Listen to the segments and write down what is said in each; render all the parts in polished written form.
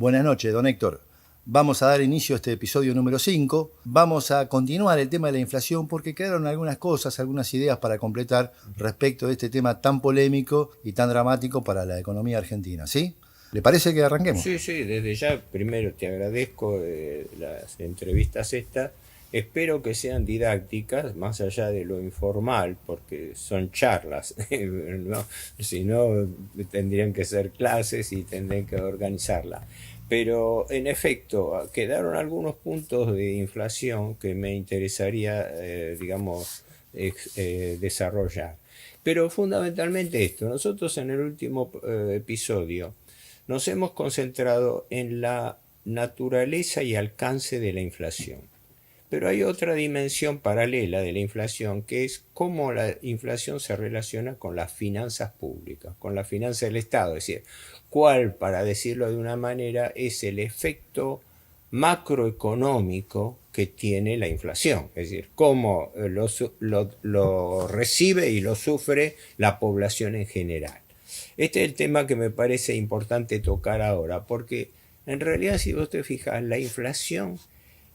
Buenas noches, don Héctor. Vamos a dar inicio a este episodio número 5. Vamos a continuar el tema de la inflación porque quedaron algunas cosas, algunas ideas para completar respecto de este tema tan polémico y tan dramático para la economía argentina, ¿sí? ¿Le parece que arranquemos? Sí, desde ya primero te agradezco las entrevistas estas. Espero que sean didácticas, más allá de lo informal, porque son charlas, ¿no? Si no, tendrían que ser clases y tendrían que organizarla. Pero en efecto, quedaron algunos puntos de inflación que me interesaría, desarrollar. Pero fundamentalmente esto, nosotros en el último episodio nos hemos concentrado en la naturaleza y alcance de la inflación. Pero hay otra dimensión paralela de la inflación, que es cómo la inflación se relaciona con las finanzas públicas, con la finanza del Estado. Es decir, cuál, para decirlo de una manera, es el efecto macroeconómico que tiene la inflación. Es decir, cómo lo recibe y lo sufre la población en general. Este es el tema que me parece importante tocar ahora, porque en realidad, si vos te fijas, la inflación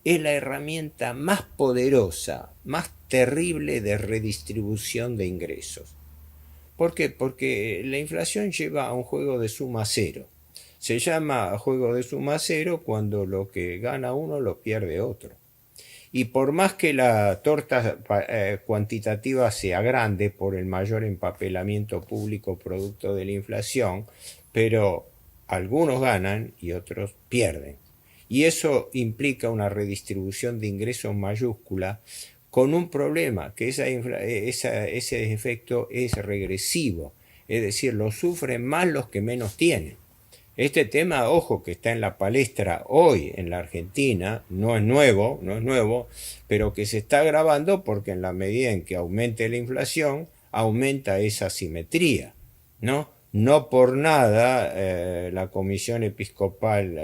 es la herramienta más poderosa, más terrible de redistribución de ingresos. ¿Por qué? Porque la inflación lleva a un juego de suma cero. Se llama juego de suma cero cuando lo que gana uno lo pierde otro. Y por más que la torta cuantitativa sea grande por el mayor empapelamiento público producto de la inflación, pero algunos ganan y otros pierden. Y eso implica una redistribución de ingresos mayúscula con un problema, que ese efecto es regresivo, es decir, lo sufren más los que menos tienen. Este tema, ojo, que está en la palestra hoy en la Argentina, no es nuevo, pero que se está agravando porque en la medida en que aumente la inflación, aumenta esa asimetría, ¿no? No por nada la Comisión Episcopal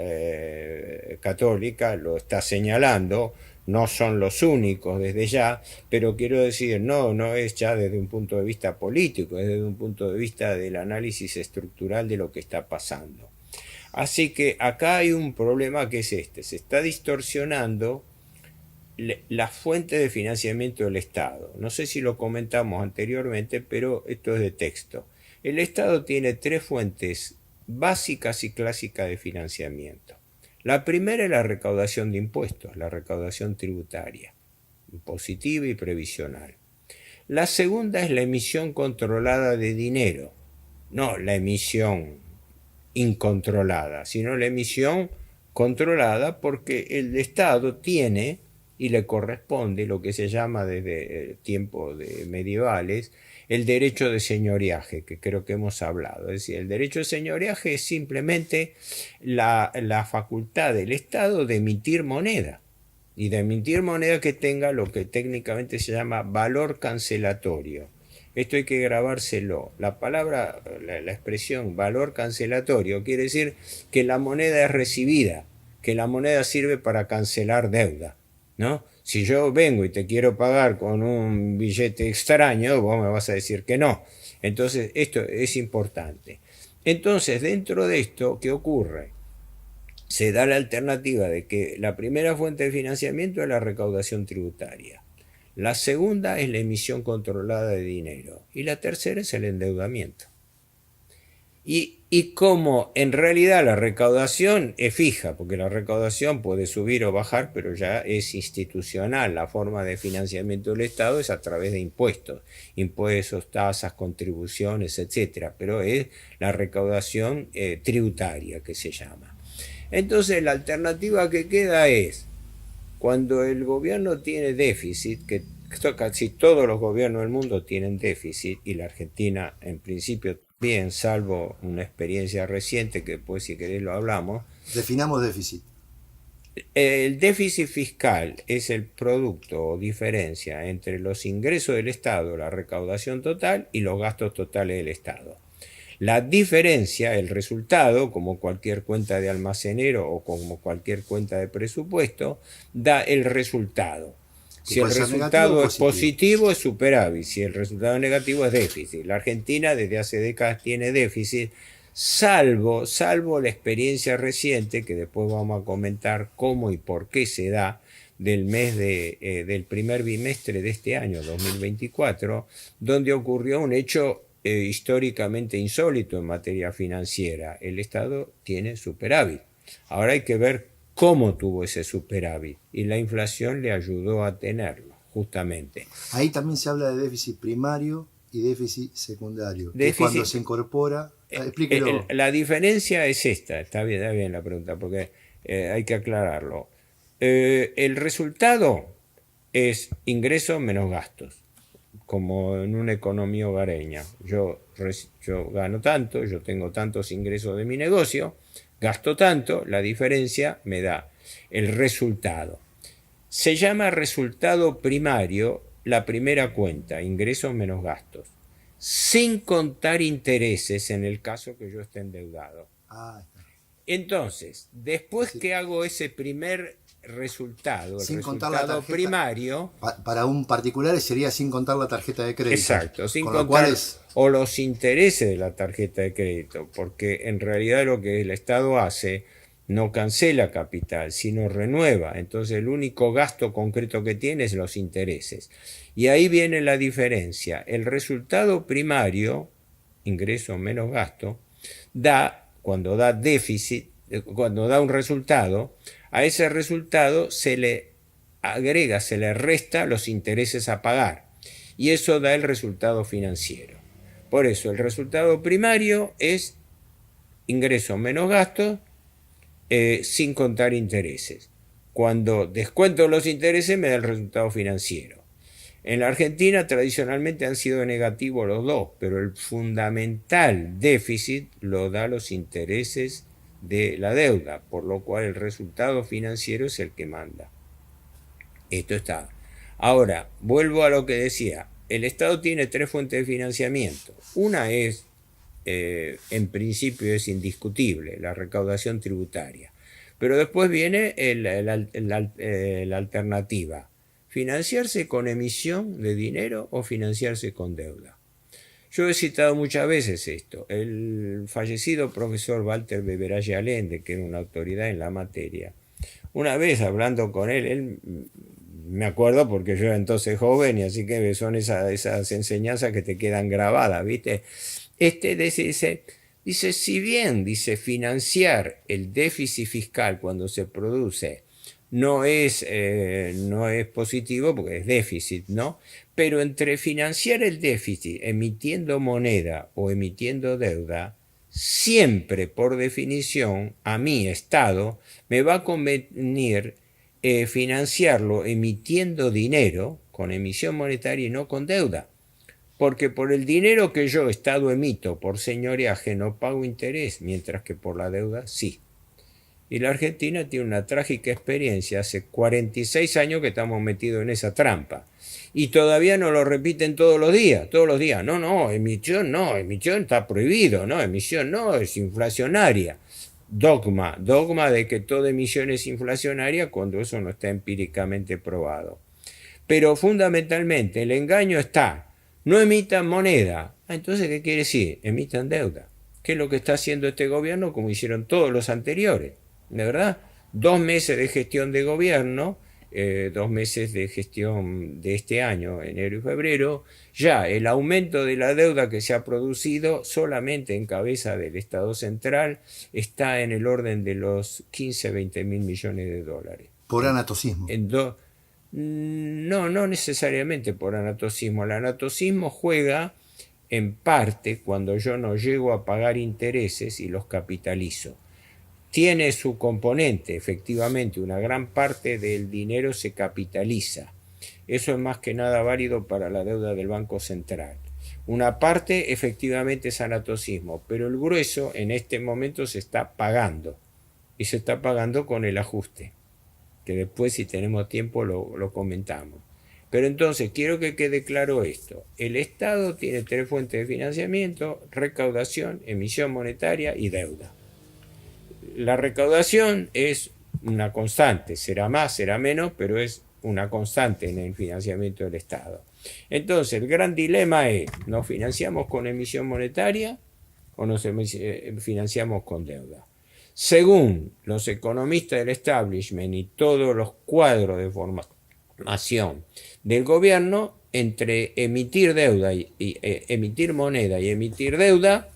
Católica lo está señalando, no son los únicos desde ya, pero quiero decir, no es ya desde un punto de vista político, es desde un punto de vista del análisis estructural de lo que está pasando. Así que acá hay un problema que es este, se está distorsionando la fuente de financiamiento del Estado. No sé si lo comentamos anteriormente, pero esto es de texto. El Estado tiene tres fuentes básicas y clásicas de financiamiento. La primera es la recaudación de impuestos, la recaudación tributaria, impositiva y previsional. La segunda es la emisión controlada de dinero, no la emisión incontrolada, sino la emisión controlada porque el Estado tiene y le corresponde lo que se llama desde tiempos medievales el derecho de señoreaje, que creo que hemos hablado. Es decir, el derecho de señoreaje es simplemente la facultad del Estado de emitir moneda, y de emitir moneda que tenga lo que técnicamente se llama valor cancelatorio. Esto hay que grabárselo. La palabra, la expresión valor cancelatorio quiere decir que la moneda es recibida, que la moneda sirve para cancelar deuda, ¿no? Si yo vengo y te quiero pagar con un billete extraño, vos me vas a decir que no. Entonces, esto es importante. Entonces, dentro de esto, ¿qué ocurre? Se da la alternativa de que la primera fuente de financiamiento es la recaudación tributaria. La segunda es la emisión controlada de dinero. Y la tercera es el endeudamiento. Y como en realidad la recaudación es fija, porque la recaudación puede subir o bajar, pero ya es institucional. La forma de financiamiento del Estado es a través de impuestos, tasas, contribuciones, etc. Pero es la recaudación tributaria que se llama. Entonces la alternativa que queda es, cuando el gobierno tiene déficit, que casi todos los gobiernos del mundo tienen déficit, y la Argentina en principio bien, salvo una experiencia reciente que después si querés lo hablamos. Definamos déficit. El déficit fiscal es el producto o diferencia entre los ingresos del Estado, la recaudación total, y los gastos totales del Estado. La diferencia, el resultado, como cualquier cuenta de almacenero o como cualquier cuenta de presupuesto, da el resultado. Si el resultado es positivo es superávit, si el resultado negativo es déficit. La Argentina desde hace décadas tiene déficit, salvo la experiencia reciente, que después vamos a comentar cómo y por qué se da, del primer bimestre de este año 2024, donde ocurrió un hecho históricamente insólito en materia financiera. El Estado tiene superávit. Ahora hay que ver cómo tuvo ese superávit, y la inflación le ayudó a tenerlo, justamente. Ahí también se habla de déficit primario y déficit secundario, que es cuando se incorpora. Explíquelo. La diferencia es esta, está bien la pregunta, porque hay que aclararlo. El resultado es ingresos menos gastos, como en una economía hogareña. Yo gano tanto, yo tengo tantos ingresos de mi negocio, gasto tanto, la diferencia me da el resultado. Se llama resultado primario la primera cuenta, ingresos menos gastos, sin contar intereses en el caso que yo esté endeudado. Entonces, después que hago ese primer resultado, el resultado primario... Para un particular sería sin contar la tarjeta de crédito. Exacto, sin contar o los intereses de la tarjeta de crédito, porque en realidad lo que el Estado hace no cancela capital, sino renueva. Entonces el único gasto concreto que tiene es los intereses. Y ahí viene la diferencia. El resultado primario, ingreso menos gasto, cuando da déficit, cuando da un resultado, a ese resultado se le agrega, se le resta los intereses a pagar, y eso da el resultado financiero. Por eso el resultado primario es ingresos menos gastos, sin contar intereses. Cuando descuento los intereses me da el resultado financiero. En la Argentina tradicionalmente han sido negativos los dos, pero el fundamental déficit lo da los intereses de la deuda, por lo cual el resultado financiero es el que manda. Esto está. Ahora, vuelvo a lo que decía. El Estado tiene tres fuentes de financiamiento. Una es, en principio es indiscutible, la recaudación tributaria. Pero después viene la alternativa. Financiarse con emisión de dinero o financiarse con deuda. Yo he citado muchas veces esto. El fallecido profesor Walter Beberage Allende, que era una autoridad en la materia, una vez hablando con él me acuerdo porque yo era entonces joven, y así que son esas enseñanzas que te quedan grabadas, ¿viste? Dice, si bien, financiar el déficit fiscal cuando se produce no es positivo porque es déficit, ¿no? Pero entre financiar el déficit emitiendo moneda o emitiendo deuda, siempre por definición a mi Estado me va a convenir financiarlo emitiendo dinero con emisión monetaria y no con deuda. Porque por el dinero que yo, Estado, emito por señoreaje no pago interés, mientras que por la deuda sí. Y la Argentina tiene una trágica experiencia. Hace 46 años que estamos metidos en esa trampa. Y todavía nos lo repiten todos los días. Emisión está prohibido, emisión no, es inflacionaria. Dogma de que toda emisión es inflacionaria cuando eso no está empíricamente probado. Pero fundamentalmente el engaño está, no emitan moneda. Entonces, ¿qué quiere decir? Emitan deuda. ¿Qué es lo que está haciendo este gobierno como hicieron todos los anteriores? ¿De verdad? 2 meses de gestión de gobierno, 2 meses de gestión de este año, enero y febrero, ya el aumento de la deuda que se ha producido solamente en cabeza del Estado central está en el orden de los 15-20 mil millones de dólares. Por anatocismo. No necesariamente por anatocismo. El anatocismo juega en parte cuando yo no llego a pagar intereses y los capitalizo. Tiene su componente, efectivamente, una gran parte del dinero se capitaliza. Eso es más que nada válido para la deuda del Banco Central. Una parte efectivamente es anatocismo, pero el grueso en este momento se está pagando. Y se está pagando con el ajuste, que después, si tenemos tiempo, lo comentamos. Pero entonces quiero que quede claro esto. El Estado tiene 3 fuentes de financiamiento: recaudación, emisión monetaria y deuda. La recaudación es una constante, será más, será menos, pero es una constante en el financiamiento del Estado. Entonces, el gran dilema es, ¿nos financiamos con emisión monetaria o nos financiamos con deuda. Según los economistas del establishment y todos los cuadros de formación del gobierno, entre emitir deuda y emitir moneda y emitir deuda,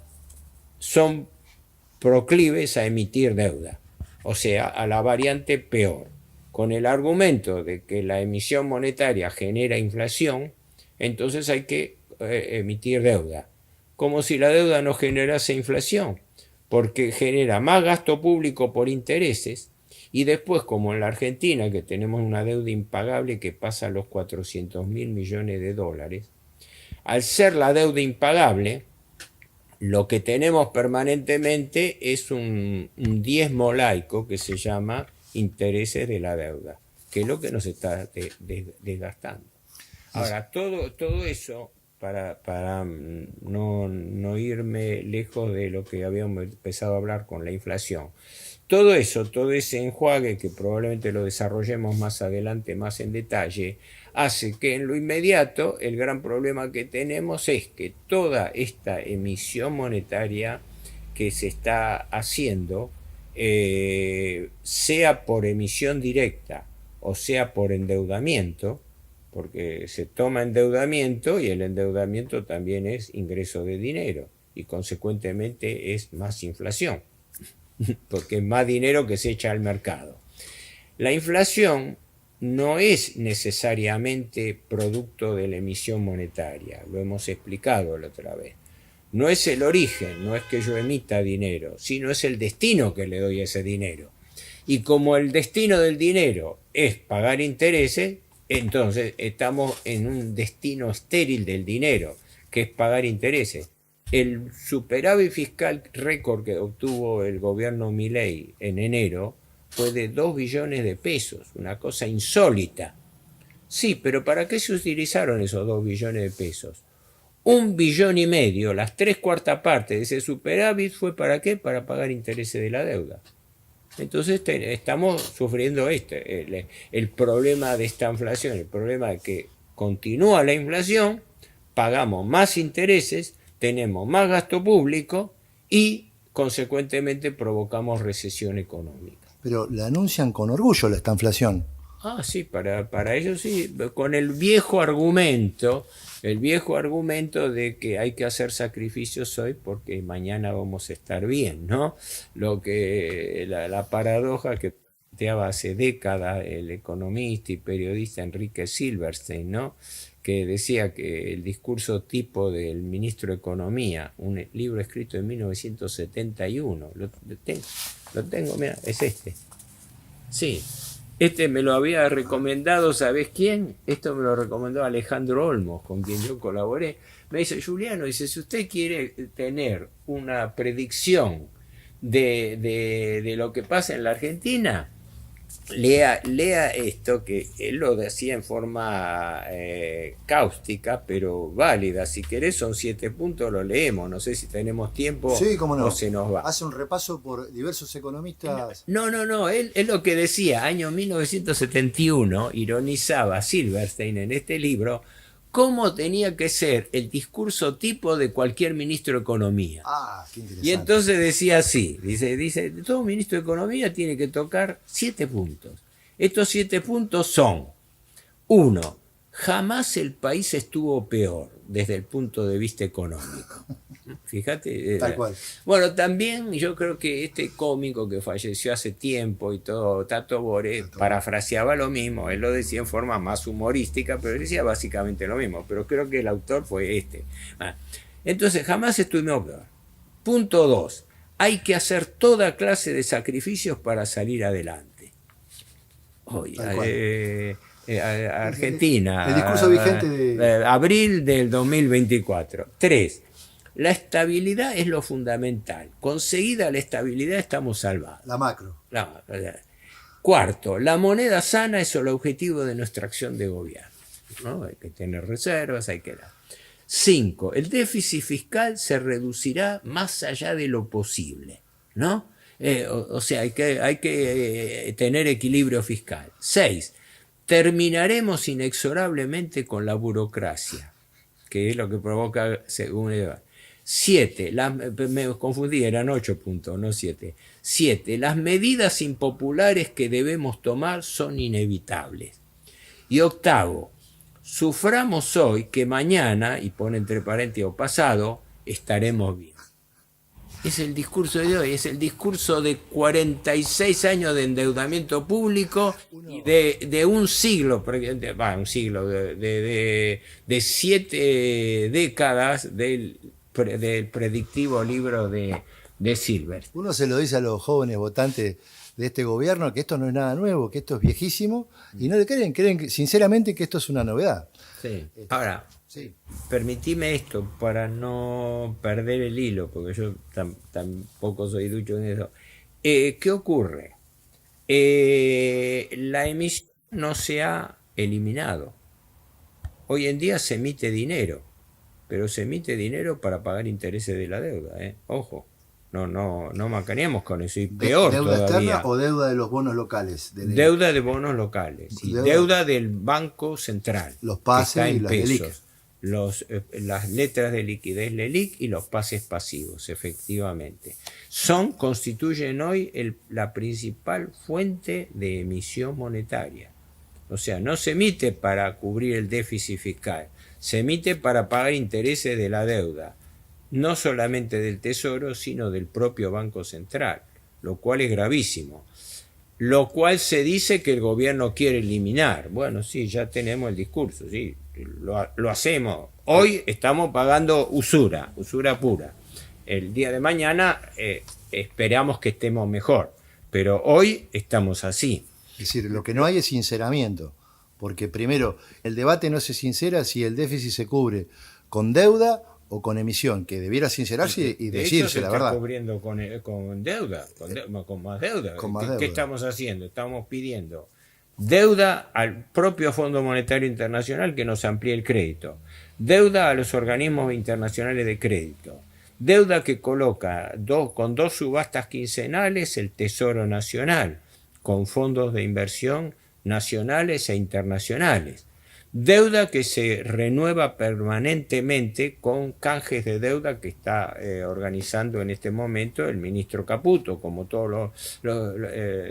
son proclives a emitir deuda, o sea, a la variante peor. Con el argumento de que la emisión monetaria genera inflación, entonces hay que emitir deuda, como si la deuda no generase inflación, porque genera más gasto público por intereses, y después, como en la Argentina, que tenemos una deuda impagable que pasa a los 400.000 millones de dólares, al ser la deuda impagable, lo que tenemos permanentemente es un diezmo laico que se llama intereses de la deuda, que es lo que nos está desgastando. Ahora, todo eso, para no irme lejos de lo que habíamos empezado a hablar con la inflación, todo ese enjuague, que probablemente lo desarrollemos más adelante, más en detalle, hace que en lo inmediato el gran problema que tenemos es que toda esta emisión monetaria que se está haciendo, sea por emisión directa o sea por endeudamiento, porque se toma endeudamiento y el endeudamiento también es ingreso de dinero y consecuentemente es más inflación, porque es más dinero que se echa al mercado. La inflación no es necesariamente producto de la emisión monetaria, lo hemos explicado la otra vez. No es el origen, no es que yo emita dinero, sino es el destino que le doy a ese dinero. Y como el destino del dinero es pagar intereses, entonces estamos en un destino estéril del dinero, que es pagar intereses. El superávit fiscal récord que obtuvo el gobierno Milei en enero fue de 2 billones de pesos, una cosa insólita. Sí, pero ¿para qué se utilizaron esos 2 billones de pesos? 1,5 billones, las 3/4 partes de ese superávit, ¿fue para qué? Para pagar intereses de la deuda. Entonces estamos sufriendo el problema de esta inflación, el problema de que continúa la inflación, pagamos más intereses, tenemos más gasto público y consecuentemente provocamos recesión económica. Pero la anuncian con orgullo esta inflación. Ah, sí, para ellos sí, con el viejo argumento de que hay que hacer sacrificios hoy porque mañana vamos a estar bien, ¿no? La paradoja que planteaba hace décadas el economista y periodista Enrique Silverstein, ¿no? Que decía que el discurso tipo del ministro de Economía, un libro escrito en 1971, lo tengo, mira, es este. Sí. Este me lo había recomendado, ¿sabés quién? Esto me lo recomendó Alejandro Olmos, con quien yo colaboré. Me dice, Juliano, dice, si usted quiere tener una predicción de lo que pasa en la Argentina, lea esto, que él lo decía en forma cáustica, pero válida. Si querés, son 7 puntos, lo leemos. No sé si tenemos tiempo, sí, cómo no. O se nos va. Hace un repaso por diversos economistas. No. Él lo que decía, año 1971, ironizaba Silverstein en este libro, cómo tenía que ser el discurso tipo de cualquier ministro de Economía. Ah, qué interesante. Y entonces decía así, dice, todo ministro de Economía tiene que tocar 7 puntos. Estos 7 puntos son: 1. Jamás el país estuvo peor desde el punto de vista económico. Fíjate. Tal cual. Bueno, también yo creo que este cómico que falleció hace tiempo y todo, Tato Bore, parafraseaba lo mismo. Él lo decía en forma más humorística, pero decía básicamente lo mismo. Pero creo que el autor fue este. Entonces, jamás estuvimos peor. Punto 2. Hay que hacer toda clase de sacrificios para salir adelante. Oye, Argentina. El discurso vigente de abril del 2024. 3. La estabilidad es lo fundamental. Conseguida la estabilidad, estamos salvados. La macro. 4. La moneda sana es el objetivo de nuestra acción de gobierno, ¿no? Hay que tener reservas, hay que dar. 5. El déficit fiscal se reducirá más allá de lo posible, ¿no? O sea, hay que tener equilibrio fiscal. 6. Terminaremos inexorablemente con la burocracia, que es lo que provoca, según Eva. 7, me confundí, eran 8 puntos, no 7. 7, las medidas impopulares que debemos tomar son inevitables. Y octavo, suframos hoy que mañana, y pone entre paréntesis o pasado, estaremos bien. Es el discurso de hoy, es el discurso de 46 años de endeudamiento público y de un siglo, de 7 décadas del predictivo libro de Silver. Uno se lo dice a los jóvenes votantes de este gobierno que esto no es nada nuevo, que esto es viejísimo, y no le creen sinceramente que esto es una novedad. Sí. Ahora, sí. Permitime esto para no perder el hilo, porque yo tampoco soy ducho en eso. ¿Qué ocurre? La emisión no se ha eliminado. Hoy en día se emite dinero, pero se emite dinero para pagar intereses de la deuda, ¿eh? Ojo. No macaneamos con eso, y peor ¿Deuda todavía. externa o deuda de los bonos locales? Deuda de bonos locales, y deuda del Banco Central. Los pases y en las pesos. Las letras de liquidez LELIQ y los pases pasivos, efectivamente. Constituyen hoy la principal fuente de emisión monetaria. O sea, no se emite para cubrir el déficit fiscal, se emite para pagar intereses de la deuda. No solamente del Tesoro, sino del propio Banco Central, lo cual es gravísimo. Lo cual se dice que el gobierno quiere eliminar. Bueno, sí, ya tenemos el discurso, sí, lo hacemos. Hoy estamos pagando usura pura. El día de mañana esperamos que estemos mejor, pero hoy estamos así. Es decir, lo que no hay es sinceramiento, porque primero, el debate no se sincera si el déficit se cubre con deuda o con emisión, que debiera sincerarse y decirse la verdad. Está cubriendo con deuda, con más deuda. ¿Qué estamos haciendo? Estamos pidiendo deuda al propio Fondo Monetario Internacional que nos amplíe el crédito, deuda a los organismos internacionales de crédito, deuda que coloca con 2 subastas quincenales el Tesoro Nacional, con fondos de inversión nacionales e internacionales. Deuda que se renueva permanentemente con canjes de deuda que está organizando en este momento el ministro Caputo, como todos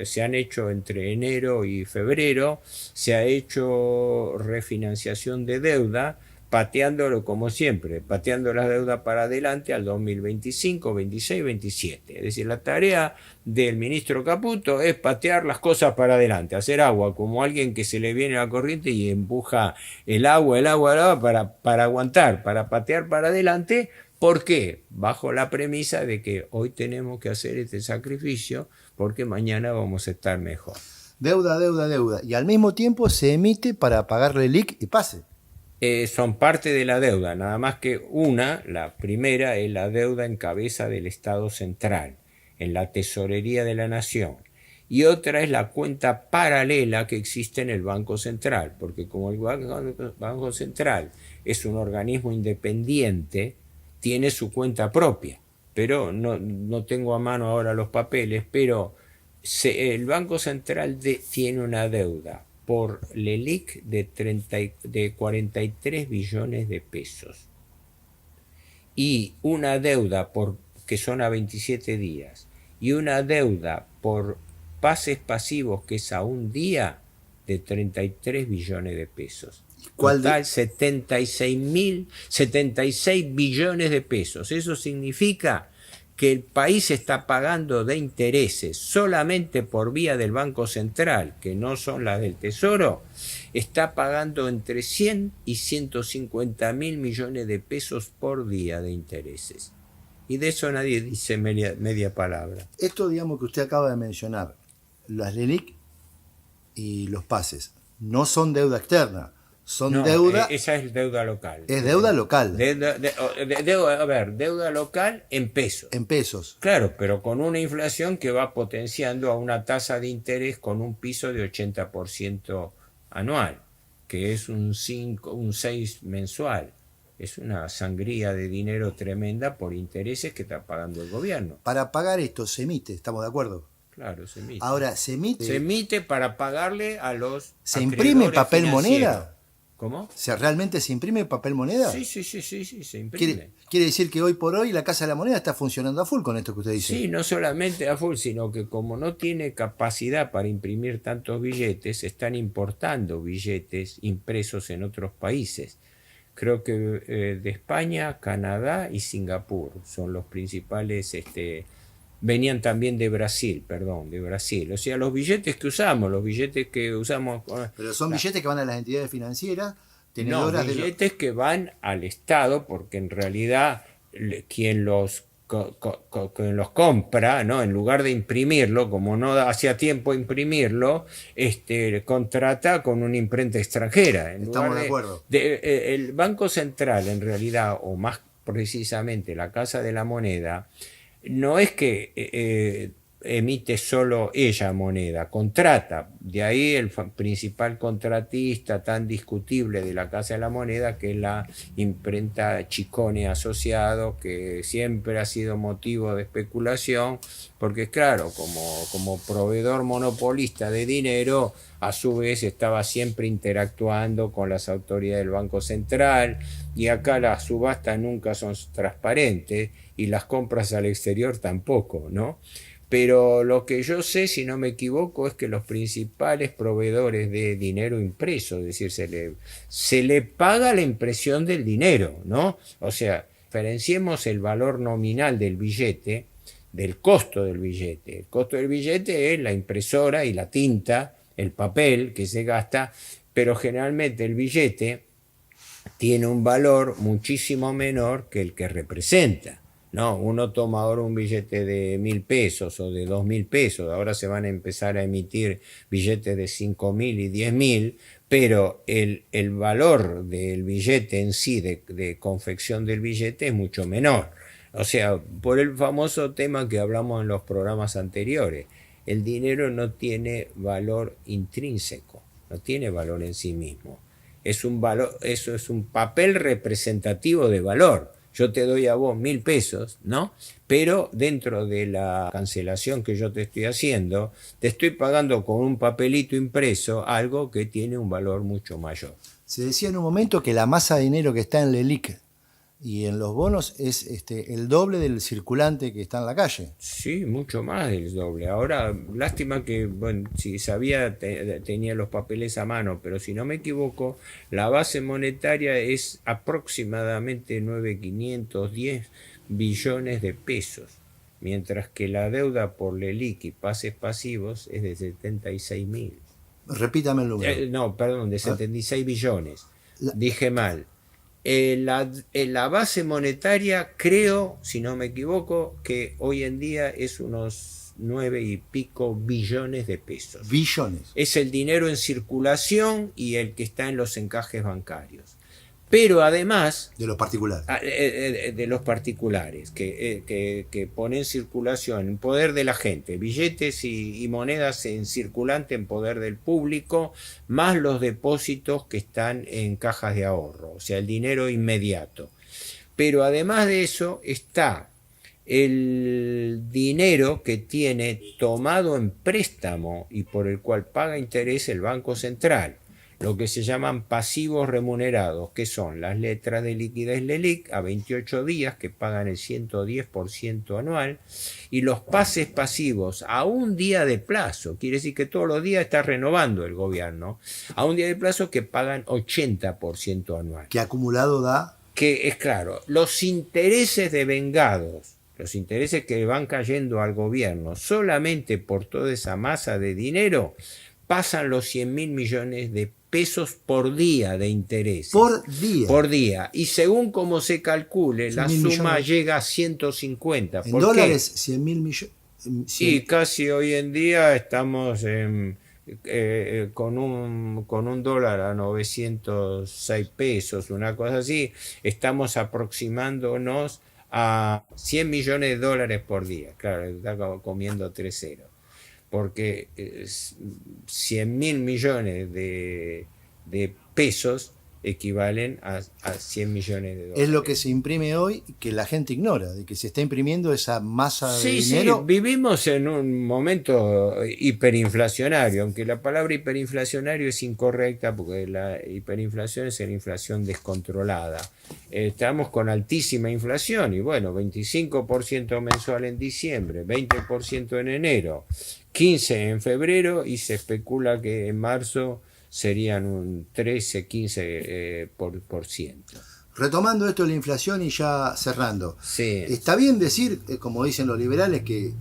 se han hecho entre enero y febrero, se ha hecho refinanciación de deuda, pateándolo como siempre, pateando las deudas para adelante al 2025, 26, 27. Es decir, la tarea del ministro Caputo es patear las cosas para adelante, hacer agua, como alguien que se le viene la corriente y empuja el agua para aguantar, para patear para adelante. ¿Por qué? Bajo la premisa de que hoy tenemos que hacer este sacrificio porque mañana vamos a estar mejor. Deuda. Y al mismo tiempo se emite para pagarle LELIQ y pase. Son parte de la deuda, nada más que la primera es la deuda en cabeza del Estado Central, en la Tesorería de la Nación, y otra es la cuenta paralela que existe en el Banco Central, porque como el Banco Central es un organismo independiente, tiene su cuenta propia, pero no tengo a mano ahora los papeles, pero el Banco Central tiene una deuda por LELIQ de 43 billones de pesos y una deuda que son a 27 días y una deuda por pases pasivos que es a un día de 33 billones de pesos. Total 76 billones de pesos. Eso significa que el país está pagando de intereses solamente por vía del Banco Central, que no son las del Tesoro, está pagando entre 100 y 150 mil millones de pesos por día de intereses. Y de eso nadie dice media palabra. Esto, digamos, que usted acaba de mencionar, las LELIQ y los pases, no son deuda externa. Deuda. Esa es deuda local. Es deuda local. Deuda local en pesos. En pesos. Claro, pero con una inflación que va potenciando a una tasa de interés con un piso de 80% anual, que es un 6 mensual. Es una sangría de dinero tremenda por intereses que está pagando el gobierno. Para pagar esto se emite, ¿estamos de acuerdo? Claro, se emite. Ahora, se emite. Se emite para pagarle a los. ¿Se imprime papel moneda? ¿Cómo? O sea, ¿realmente se imprime papel moneda? Sí, se imprime. Quiere decir que hoy por hoy la Casa de la Moneda está funcionando a full con esto que usted dice. Sí, no solamente a full, sino que como no tiene capacidad para imprimir tantos billetes, están importando billetes impresos en otros países. Creo que de España, Canadá y Singapur son los principales, venían también de Brasil, perdón, de Brasil. O sea, los billetes que usamos... Pero son billetes que van a las entidades financieras, No, tenedoras billetes que van al Estado, porque en realidad quien quien los compra, ¿no? En lugar de imprimirlo, como no hacía tiempo imprimirlo, contrata con una imprenta extranjera. Estamos de acuerdo. El Banco Central, en realidad, o más precisamente la Casa de la Moneda, no es que emite solo ella moneda, contrata. De ahí el principal contratista tan discutible de la Casa de la Moneda, que es la imprenta Chicone Asociado, que siempre ha sido motivo de especulación, porque claro, como proveedor monopolista de dinero, a su vez estaba siempre interactuando con las autoridades del Banco Central, y acá las subastas nunca son transparentes y las compras al exterior tampoco, ¿no? Pero lo que yo sé, si no me equivoco, es que los principales proveedores de dinero impreso, es decir, se le paga la impresión del dinero, ¿no? O sea, diferenciemos el valor nominal del billete del costo del billete. El costo del billete es la impresora y la tinta, el papel que se gasta, pero generalmente el billete tiene un valor muchísimo menor que el que representa. No, uno toma ahora un billete de 1.000 pesos o de 2.000 pesos, ahora se van a empezar a emitir billetes de 5.000 y 10.000, pero el valor del billete en sí, de confección del billete, es mucho menor. O sea, por el famoso tema que hablamos en los programas anteriores, el dinero no tiene valor intrínseco, no tiene valor en sí mismo. Es un valor, eso es un papel representativo de valor. Yo te doy a vos 1.000 pesos, ¿no? Pero dentro de la cancelación que yo te estoy haciendo, te estoy pagando con un papelito impreso algo que tiene un valor mucho mayor. Se decía en un momento que la masa de dinero que está en la LELIQ y en los bonos es el doble del circulante que está en la calle. Sí, mucho más del doble. Ahora, lástima que, bueno, si sabía, tenía los papeles a mano, pero si no me equivoco, la base monetaria es aproximadamente 9.510 billones de pesos, mientras que la deuda por LELIQ y pases pasivos es de 76.000. Repítame el número. No, perdón, de 76 billones. Dije mal. La base monetaria, creo, si no me equivoco, que hoy en día es unos 9 y pico billones de pesos. Billones. Es el dinero en circulación y el que está en los encajes bancarios. Pero además... De los particulares. De los particulares, que ponen en circulación, en poder de la gente, billetes y monedas en circulante en poder del público, más los depósitos que están en cajas de ahorro, o sea, el dinero inmediato. Pero además de eso está el dinero que tiene tomado en préstamo y por el cual paga interés el Banco Central, lo que se llaman pasivos remunerados, que son las letras de liquidez LELIQ a 28 días, que pagan el 110% anual, y los pases pasivos a un día de plazo, quiere decir que todos los días está renovando el gobierno, a un día de plazo, que pagan 80% anual. Que acumulado da... Que es claro, los intereses devengados, los intereses que van cayendo al gobierno solamente por toda esa masa de dinero, pasan los 100.000 millones de pesos por día de intereses. Por día. Por día. Y según como se calcule, la suma millones. Llega a 150. ¿En dólares? 100.000 millones. Sí, casi hoy en día estamos con un dólar a 906 pesos, una cosa así. Estamos aproximándonos a 100 millones de dólares por día. Claro, está comiendo 3 ceros. Porque 100.000 millones de pesos equivalen a 100 millones de dólares. Es lo que se imprime hoy que la gente ignora, de que se está imprimiendo esa masa de Sí, dinero. sí, vivimos en un momento hiperinflacionario, aunque la palabra hiperinflacionario es incorrecta porque la hiperinflación es la inflación descontrolada. Estamos con altísima inflación y bueno, 25% mensual en diciembre, 20% en enero, 15% en febrero y se especula que en marzo serían un 13-15%. Retomando esto de la inflación y ya cerrando, Sí. ¿está bien decir, como dicen los liberales, que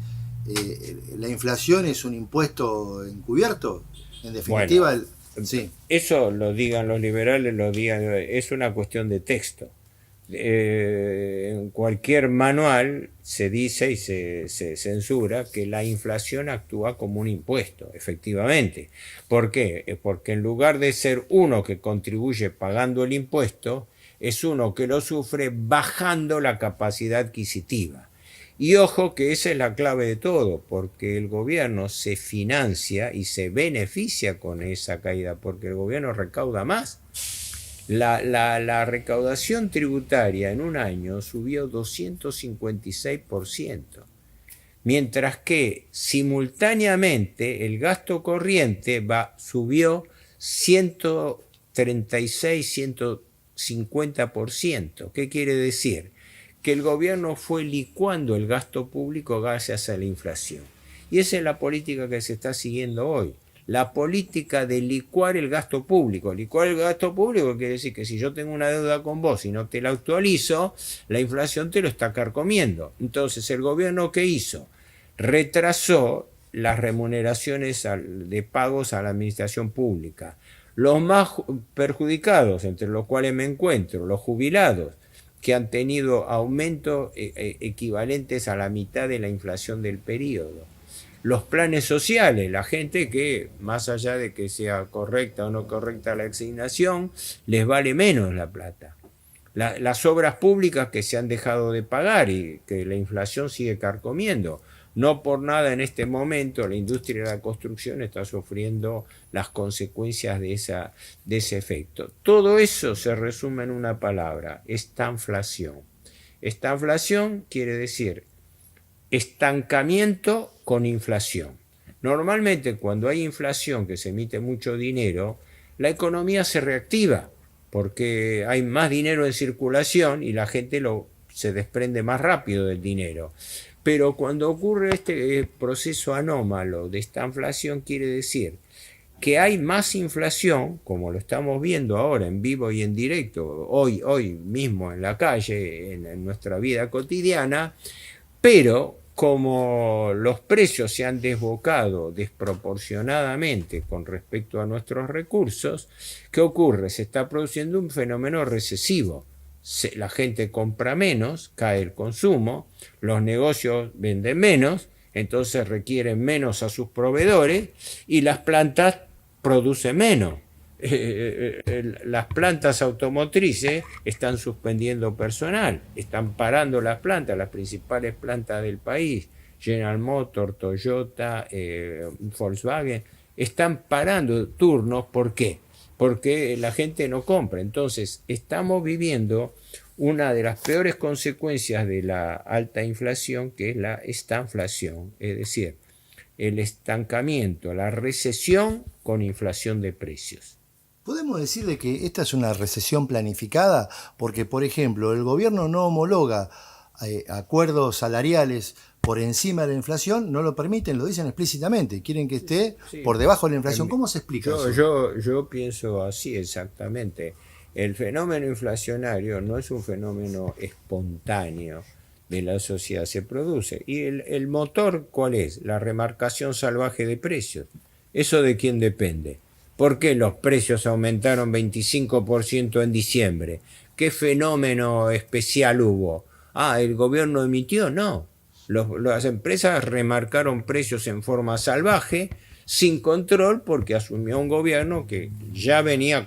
la inflación es un impuesto encubierto? En definitiva, Bueno, sí. Eso lo digan los liberales, es una cuestión de texto. En cualquier manual se dice y se censura que la inflación actúa como un impuesto, efectivamente. ¿Por qué? Porque en lugar de ser uno que contribuye pagando el impuesto, es uno que lo sufre bajando la capacidad adquisitiva. Y ojo que esa es la clave de todo, porque el gobierno se financia y se beneficia con esa caída, porque el gobierno recauda más. La recaudación tributaria en un año subió 256%, mientras que simultáneamente el gasto corriente subió 136-150%. ¿Qué quiere decir? Que el gobierno fue licuando el gasto público gracias a la inflación. Y esa es la política que se está siguiendo hoy. La política de licuar el gasto público. Licuar el gasto público quiere decir que si yo tengo una deuda con vos y no te la actualizo, la inflación te lo está carcomiendo. Entonces, ¿el gobierno qué hizo? Retrasó las remuneraciones de pagos a la administración pública. Los más perjudicados, entre los cuales me encuentro, los jubilados, que han tenido aumentos equivalentes a la mitad de la inflación del periodo. Los planes sociales, la gente que, más allá de que sea correcta o no correcta la asignación, les vale menos la plata. Las obras públicas que se han dejado de pagar y que la inflación sigue carcomiendo. No por nada en este momento la industria de la construcción está sufriendo las consecuencias de ese efecto. Todo eso se resume en una palabra, estanflación. Estanflación quiere decir estancamiento con inflación. Normalmente cuando hay inflación, que se emite mucho dinero, la economía se reactiva porque hay más dinero en circulación y la gente se desprende más rápido del dinero. Pero cuando ocurre este proceso anómalo de estanflación, quiere decir que hay más inflación, como lo estamos viendo ahora en vivo y en directo, hoy mismo en la calle, en nuestra vida cotidiana, pero como los precios se han desbocado desproporcionadamente con respecto a nuestros recursos, ¿qué ocurre? Se está produciendo un fenómeno recesivo. La gente compra menos, cae el consumo, los negocios venden menos, entonces requieren menos a sus proveedores y las plantas producen menos. Las plantas automotrices están suspendiendo personal, están parando las principales plantas del país, General Motors, Toyota, Volkswagen, están parando turnos. ¿Por qué? Porque la gente no compra. Entonces estamos viviendo una de las peores consecuencias de la alta inflación, que es la estanflación, es decir, el estancamiento, la recesión con inflación de precios. ¿Podemos decir de que esta es una recesión planificada? Porque, por ejemplo, el gobierno no homologa acuerdos salariales por encima de la inflación, no lo permiten, lo dicen explícitamente, quieren que esté por debajo de la inflación. ¿Cómo se explica eso? Yo pienso así exactamente. El fenómeno inflacionario no es un fenómeno espontáneo de la sociedad, se produce. ¿Y el motor cuál es? La remarcación salvaje de precios. ¿Eso de quién depende? ¿Por qué los precios aumentaron 25% en diciembre? ¿Qué fenómeno especial hubo? ¿El gobierno emitió? No. Las empresas remarcaron precios en forma salvaje, sin control, porque asumió un gobierno que ya venía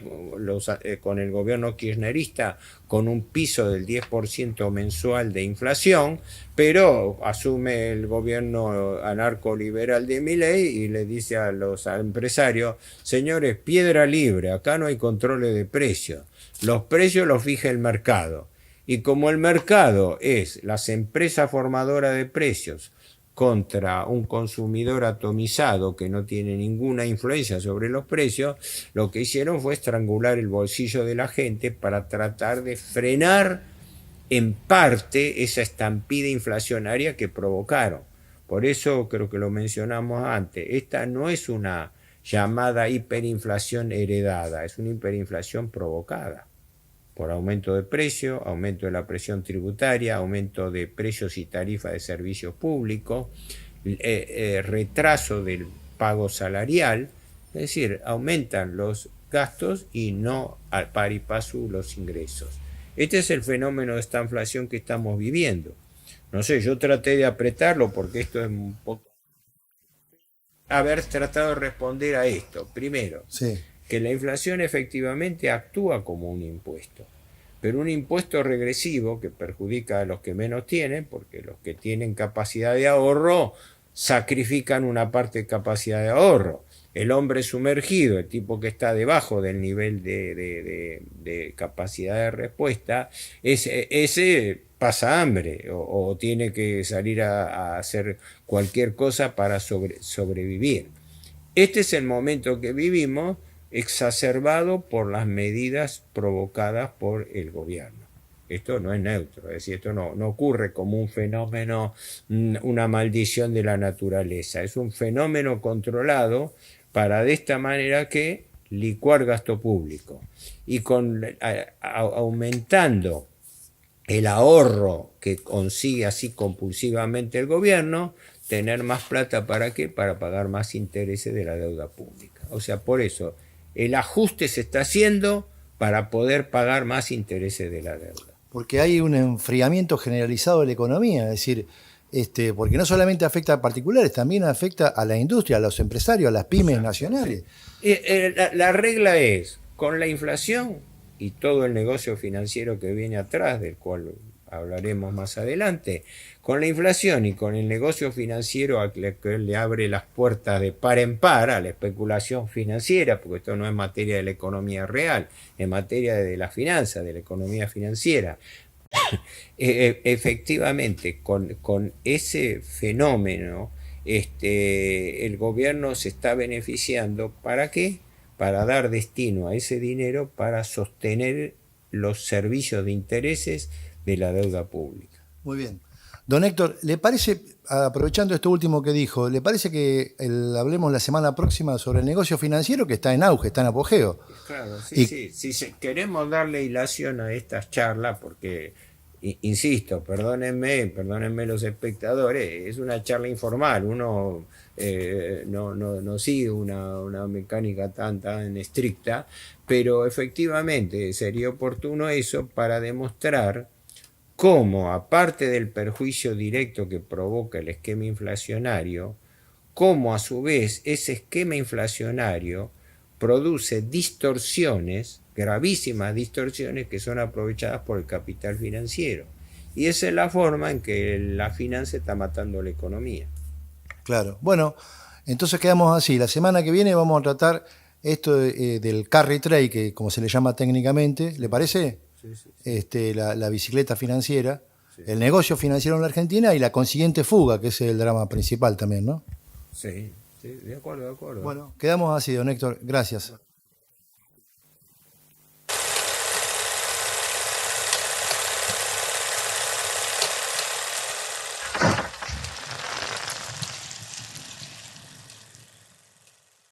con el gobierno kirchnerista con un piso del 10% mensual de inflación, pero asume el gobierno anarcoliberal de Milei y le dice a los empresarios: señores, piedra libre, acá no hay controles de precios, los precios los fija el mercado. Y como el mercado es las empresas formadoras de precios contra un consumidor atomizado que no tiene ninguna influencia sobre los precios, lo que hicieron fue estrangular el bolsillo de la gente para tratar de frenar en parte esa estampida inflacionaria que provocaron. Por eso creo que lo mencionamos antes, esta no es una llamada hiperinflación heredada, es una hiperinflación provocada por aumento de precio, aumento de la presión tributaria, aumento de precios y tarifas de servicios públicos, retraso del pago salarial, es decir, aumentan los gastos y no al par y paso los ingresos. Este es el fenómeno de esta inflación que estamos viviendo. No sé, yo traté de apretarlo porque esto es un poco... Haber tratado de responder a esto. Primero, sí, que la inflación efectivamente actúa como un impuesto, pero un impuesto regresivo que perjudica a los que menos tienen, porque los que tienen capacidad de ahorro sacrifican una parte de capacidad de ahorro. El hombre sumergido, el tipo que está debajo del nivel de capacidad de respuesta, ese pasa hambre o tiene que salir a hacer cualquier cosa para sobrevivir. Este es el momento que vivimos, exacerbado por las medidas provocadas por el gobierno. Esto no es neutro, es decir, esto no ocurre como un fenómeno, una maldición de la naturaleza, es un fenómeno controlado para de esta manera que licuar gasto público y aumentando el ahorro que consigue así compulsivamente el gobierno, tener más plata ¿para qué? Para pagar más intereses de la deuda pública. O sea, por eso el ajuste se está haciendo para poder pagar más intereses de la deuda. Porque hay un enfriamiento generalizado de la economía, es decir, porque no solamente afecta a particulares, también afecta a la industria, a los empresarios, a las pymes nacionales. La regla es, con la inflación y todo el negocio financiero que viene atrás, del cual hablaremos más adelante, con la inflación y con el negocio financiero que le abre las puertas de par en par a la especulación financiera, porque esto no es materia de la economía real, es materia de la finanza, de la economía financiera. Efectivamente, con ese fenómeno, el gobierno se está beneficiando. ¿Para qué? Para dar destino a ese dinero para sostener los servicios de intereses de la deuda pública. Muy bien. Don Héctor, ¿le parece, aprovechando esto último que dijo, ¿le parece que hablemos la semana próxima sobre el negocio financiero que está en auge, está en apogeo? Claro, sí. Si queremos darle hilación a estas charlas, porque, insisto, perdónenme los espectadores, es una charla informal, uno no sigue una mecánica tan estricta, pero efectivamente sería oportuno eso para demostrar cómo, aparte del perjuicio directo que provoca el esquema inflacionario, cómo a su vez ese esquema inflacionario produce distorsiones, gravísimas distorsiones, que son aprovechadas por el capital financiero. Y esa es la forma en que la finanza está matando la economía. Claro. Bueno, entonces quedamos así. La semana que viene vamos a tratar esto del carry trade, que como se le llama técnicamente, ¿le parece? Sí. La bicicleta financiera, sí, el negocio financiero en la Argentina y la consiguiente fuga, que es el drama principal también, ¿no? Sí, de acuerdo. Bueno, quedamos así, don Héctor. Gracias.